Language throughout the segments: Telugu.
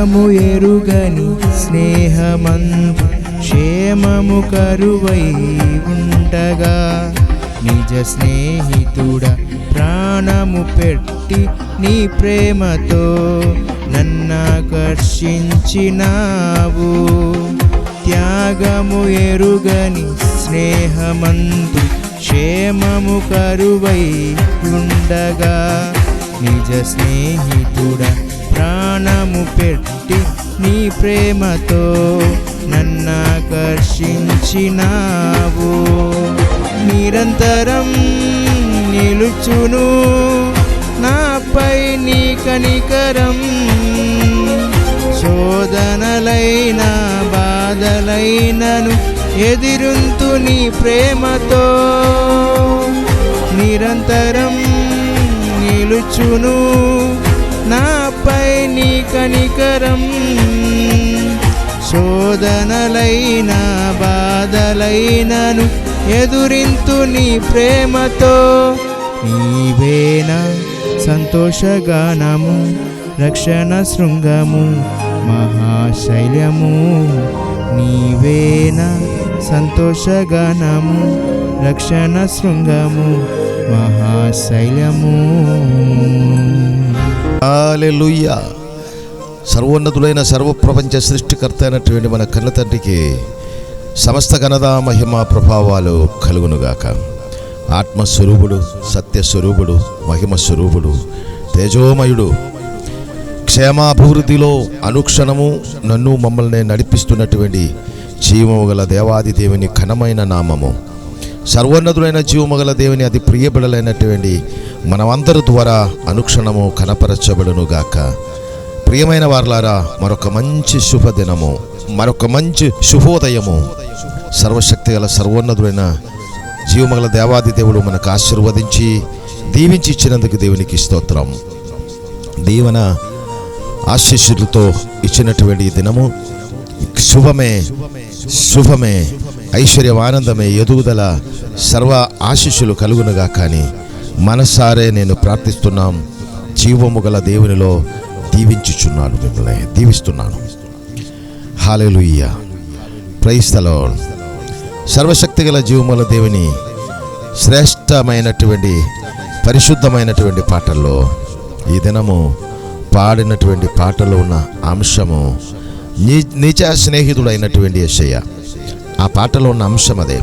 త్యాగము ఎరుగని స్నేహమందు క్షేమము కరువై ఉండగా, నిజ స్నేహితుడ ప్రాణము పెట్టి నీ ప్రేమతో నన్నాకర్షించినావు. త్యాగము ఎరుగని స్నేహమందు క్షేమము కరువై ఉండగా, నిజ స్నేహితుడ ప్రాణము పెట్టి నీ ప్రేమతో నన్నాకర్షించినావు. నిరంతరం నిలుచును నాపై నీ కనికరం, శోధనలైన బాధలైనను ఎదిరింతు నీ ప్రేమతో. నిరంతరం నిలుచును నాపై నీ కనికరం, శోధనలైన బాధలైనను ఎదురింతు నీ ప్రేమతో. నీవేనా సంతోషగానము, రక్షణ శృంగము, మహాశైల్యము. నీవేనా సంతోషగానము, రక్షణ శృంగము, మహాశైల్యము. హల్లెలూయా. సర్వోన్నతుడైన సర్వప్రపంచ సృష్టికర్త అయినటువంటి మన కన్న తండ్రికి సమస్త ఘనత మహిమ ప్రభావాలు కలుగునుగాక. ఆత్మస్వరూపుడు, సత్యస్వరూపుడు, మహిమ స్వరూపుడు, తేజోమయుడు, క్షేమాభివృద్ధిలో అనుక్షణము నన్ను మమ్మల్ని నడిపిస్తున్నటువంటి జీవము గల దేవాది దేవుని ఘనమైన నామము, సర్వోన్నతుడైన జీవము గల దేవుని అతి ప్రియబిడలైనటువంటి మనమందరి ద్వారా అనుక్షణము కనపరచబడునుగాక. ప్రియమైన వారలారా, మరొక మంచి శుభదినము, మరొక మంచి శుభోదయము సర్వశక్తి గల సర్వోన్నతుడైన జీవమగల దేవాది దేవుడు మనకు ఆశీర్వదించి దీవించి ఇచ్చినందుకు దేవునికి స్తోత్రం. దీవెన ఆశీస్సులతో ఇచ్చినటువంటి దినము శుభమే, శుభమే, ఐశ్వర్యం, ఆనందమే, ఎదుగుదల, సర్వ ఆశీస్సులు కలుగునుగా. కానీ మనసారే నేను ప్రార్థిస్తున్నాం, జీవము గల దేవునిలో దీవించుచున్నాను, మిమ్మల్ని దీవిస్తున్నాను. హల్లెలూయా, ప్రైజ్ ది లార్డ్. సర్వశక్తి గల జీవముల దేవుని శ్రేష్టమైనటువంటి పరిశుద్ధమైనటువంటి పాటల్లో ఈ దినము పాడినటువంటి పాటలో ఉన్న అంశము నిజ స్నేహితుడైనటువంటి యేసయ్య. ఆ పాటలో ఉన్న అంశం అదే,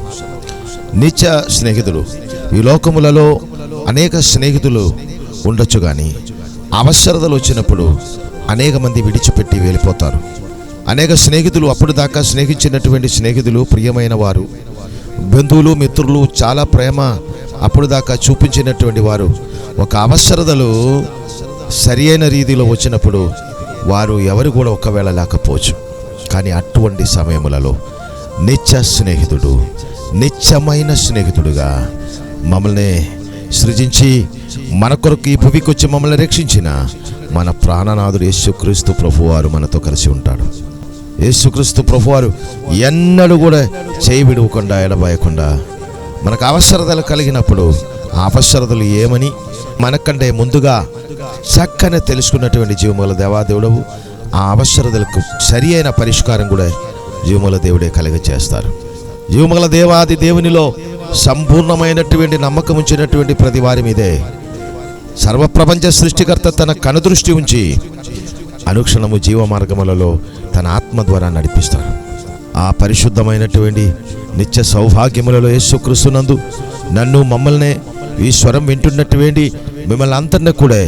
నిజ స్నేహితుడు. ఈ లోకములలో అనేక స్నేహితులు ఉండొచ్చు, కానీ అవసరతలు వచ్చినప్పుడు అనేక మంది విడిచిపెట్టి వెళ్ళిపోతారు. అనేక స్నేహితులు, అప్పుడు దాకా స్నేహించినటువంటి స్నేహితులు, ప్రియమైన వారు, బంధువులు, మిత్రులు, చాలా ప్రేమ అప్పుడు దాకా చూపించినటువంటి వారు ఒక అవసరతలు సరి అయిన రీతిలో వచ్చినప్పుడు వారు ఎవరు కూడా ఒకవేళ లేకపోవచ్చు. కానీ అటువంటి సమయములలో నిత్య స్నేహితుడు, నిత్యమైన స్నేహితుడుగా మమ్మల్ని సృజించి మన కొరకు ఈ భూమికి వచ్చి మమ్మల్ని రక్షించిన మన ప్రాణనాథుడు యేసుక్రీస్తు ప్రభువారు మనతో కలిసి ఉంటాడు. యేసుక్రీస్తు ప్రభువారు ఎన్నడూ కూడా చేయి విడవకుండా, ఎడబాయకుండా మనకు అవసరతలు కలిగినప్పుడు ఆ అవసరతలు ఏమని మనకంటే ముందుగా చక్కగా తెలుసుకున్నటువంటి జీవముల దేవాదేవుడవు ఆ అవసరతలకు సరి అయిన పరిష్కారం కూడా జీవముల దేవుడే కలిగచేస్తారు. జీవముల దేవాది దేవునిలో సంపూర్ణమైనటువంటి నమ్మకం ఉంచినటువంటి ప్రతి వారి మీదే సర్వప్రపంచ సృష్టికర్త తన కనుదృష్టి ఉంచి అనుక్షణము జీవ మార్గములలో తన ఆత్మ ద్వారా నడిపిస్తాడు. ఆ పరిశుద్ధమైనటువంటి నిత్య సౌభాగ్యములలో యేసుక్రీస్తునందు నన్ను మమ్మల్ని ఈ స్వరం వింటున్నటువంటి మిమ్మల్ని అందరినీ కూడా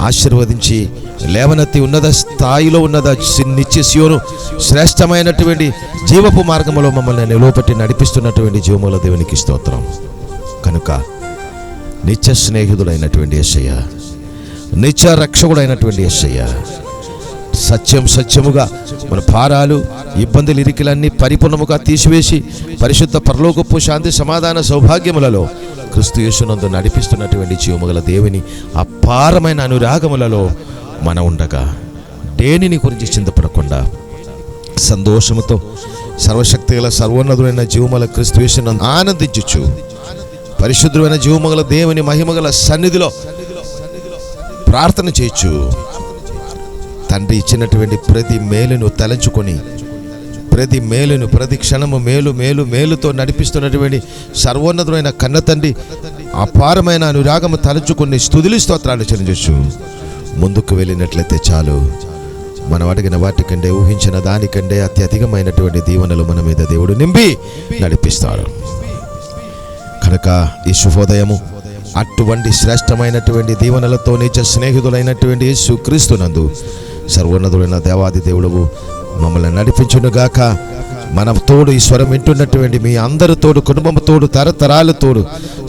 ఆశీర్వదించి లేవనెత్తి ఉన్నత స్థాయిలో ఉన్నత నిత్య సియోను శ్రేష్టమైనటువంటి జీవపు మార్గములో మమ్మల్ని నిలువపెట్టి నడిపిస్తున్నటువంటి జీవముల దేవునికి స్తోత్రం. కనుక నిత్య స్నేహితుడైనటువంటి యేసయ్య, నిత్య రక్షకుడైనటువంటి యేసయ్య, సత్యముగా మన భారాలు, ఇబ్బందులు, ఇరికిలన్నీ పరిపూర్ణముగా తీసివేసి పరిశుద్ధ పరలోకపు శాంతి, సమాధాన, సౌభాగ్యములలో క్రీస్తు యేసునందు నడిపిస్తున్నటువంటి జీవముగల దేవుని అపారమైన అనురాగములలో మనం ఉండగా దేనిని గురించి చింతపడకుండా సంతోషముతో సర్వశక్తి గల సర్వోన్నతుడైన జీవముల క్రీస్తు యేసునందు ఆనందించుచు పరిశుద్ధమైన జీవముగల దేవుని మహిమగల సన్నిధిలో ప్రార్థన చేయొచ్చు. తండ్రి ఇచ్చినటువంటి ప్రతి మేలును తలంచుకొని, ప్రతి మేలును, ప్రతి క్షణము మేలు మేలు మేలుతో నడిపిస్తున్నటువంటి సర్వోన్నతుడైన కన్న తండ్రి అపారమైన అనురాగము తలంచుకొని స్తుతులు స్తోత్రాలు చెల్లించు. ముందుకు వెళ్ళినట్లయితే చాలు, మనం అడిగిన వాటికంటే, ఊహించిన దానికంటే అత్యధికమైనటువంటి దీవెనలు మన మీద దేవుడు నింపి నడిపిస్తాడు. కనుక ఈ శుభోదయము అటువంటి శ్రేష్టమైనటువంటి దీవెనలతో నిజ స్నేహితులైనటువంటి యేసుక్రీస్తునందు సర్వోన్నతుడైన దేవాది దేవుడు మమ్మల్ని నడిపించునుగాక. మన తోడు ఈ స్వరం వింటున్నటువంటి మీ అందరి తోడు, కుటుంబం తోడు, తరతరాల తోడు,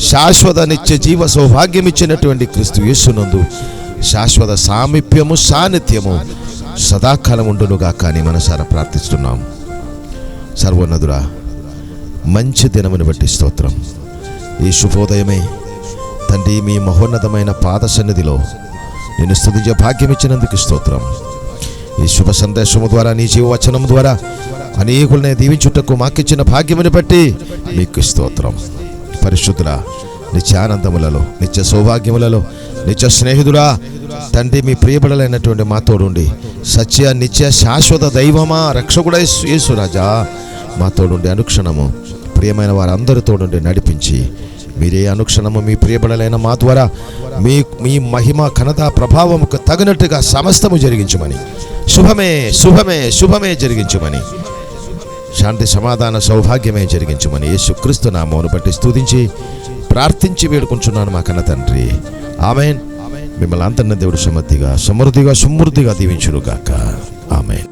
శాశ్వత నిత్య జీవ సౌభాగ్యం ఇచ్చినటువంటి క్రీస్తు యేసునందు శాశ్వత సామీప్యము, సాన్నిధ్యము సదాకాలం ఉండునుగాక అని మనసారా ప్రార్థిస్తున్నాం. సర్వోన్నతుడా, మంచి దినమును బట్టి స్తోత్రం. ఈ శుభోదయమే తండ్రి మీ మహోన్నతమైన పాద సన్నిధిలో నేను స్తుతించే భాగ్యం ఇచ్చినందుకు స్తోత్రం. ఈ శుభ సందేశము ద్వారా, నీ జీవవచనం ద్వారా అనేకులనే దీవించుటకు మాకిచ్చిన భాగ్యముని బట్టి మీకు స్తోత్రం. పరిశుద్ధుడా, నిత్యానందములలో, నిత్య సౌభాగ్యములలో, నిత్య స్నేహితుడా తండ్రి, మీ ప్రియబడలైనటువంటి మా తోడుండి, సత్య నిత్య శాశ్వత దైవమా, రక్షకుడై యేసురాజా మా తోడుండి అనుక్షణము ప్రియమైన వారందరి తోడుండి నడిపించి, మీరే అనుక్షణము మీ ప్రియబడలైన మా ద్వారా మీ మహిమ ఘనత ప్రభావముకు తగినట్టుగా సమస్తము జరిగించమని, శుభమే శుభమే శుభమే జరిగించమని, శాంతి సమాధాన సౌభాగ్యమే జరిగించమని యేసుక్రీస్తు నామమును బట్టి స్తుతించి ప్రార్థించి వేడుకుంటున్నాను మా కన్న తండ్రి. ఆమేన్. మిమ్మల్ని అంతన్న దేవుడు సమృద్ధిగా దీవించునుగాక. ఆమేన్.